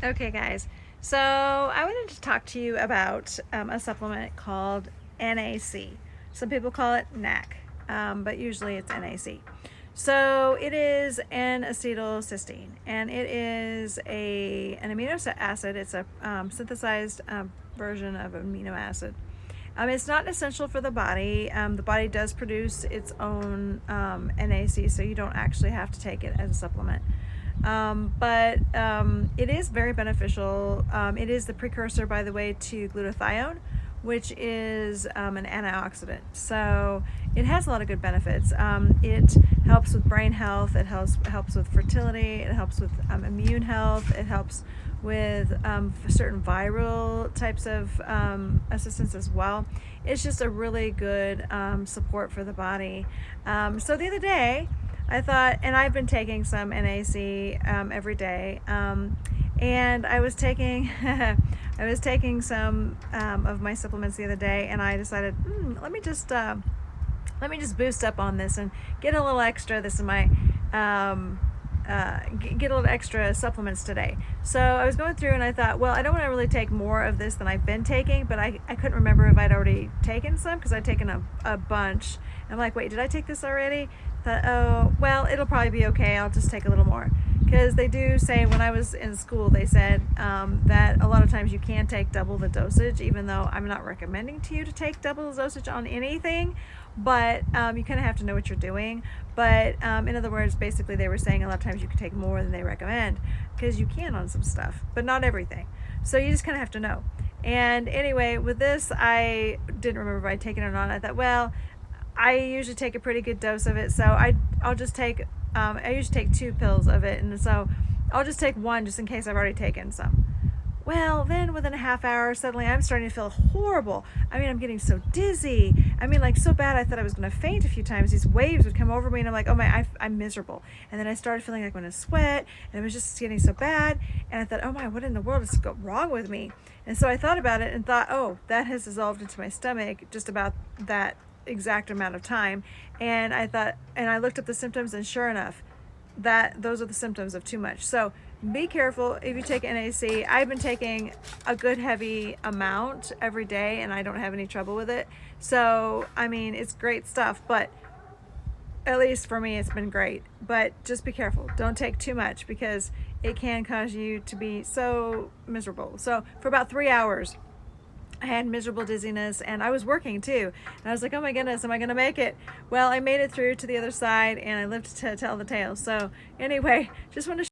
Okay, guys. So I wanted to talk to you about a supplement called NAC. Some people call it NAC, but usually it's NAC. So it is N-acetylcysteine, and it is an amino acid. It's a synthesized version of amino acid. It's not essential for the body. The body does produce its own NAC, so you don't actually have to take it as a supplement. But it is very beneficial. It is the precursor, by the way, to glutathione, which is an antioxidant. So it has a lot of good benefits. It helps with brain health. It helps with fertility. It helps with immune health. It helps with certain viral types of assistance as well. It's just a really good support for the body. So the other day, I thought, and I've been taking some NAC every day, and I was taking I was taking some of my supplements the other day, and I decided, let me just boost up on this and get a little extra. This is my get a little extra supplements today. So I was going through and I thought, well, I don't want to really take more of this than I've been taking, but I couldn't remember if I'd already taken some because I'd taken a bunch. I'm like, wait, did I take this already? Thought, oh, well, it'll probably be okay. I'll just take a little more. Because they do say, when I was in school, they said that a lot of times you can take double the dosage, even though I'm not recommending to you to take double the dosage on anything, but you kind of have to know what you're doing. But in other words, basically they were saying a lot of times you can take more than they recommend, because you can on some stuff, but not everything. So you just kind of have to know. And anyway, with this, I didn't remember if I'd taken it or not. I thought, well, I usually take a pretty good dose of it, so I'll just take I usually take 2 pills of it, and so I'll just take one just in case I've already taken some. Well, then within a half hour, suddenly I'm starting to feel horrible. I mean, I'm getting so dizzy. I mean, like, so bad I thought I was going to faint a few times. These waves would come over me, and I'm like, oh my, I'm miserable. And then I started feeling like I'm going to sweat, and it was just getting so bad. And I thought, oh my, what in the world is wrong with me? And so I thought about it and thought, oh, that has dissolved into my stomach just about that exact amount of time. And I thought, and I looked up the symptoms, and sure enough, that those are the symptoms of too much. So be careful if you take NAC. I've been taking a good heavy amount every day, and I don't have any trouble with it. So I mean, it's great stuff, but at least for me, it's been great. But just be careful. Don't take too much, because it can cause you to be so miserable. So for about 3 hours, I had miserable dizziness, and I was working too. And I was like, oh my goodness, am I going to make it? Well, I made it through to the other side, and I lived to tell the tale. So anyway, just want to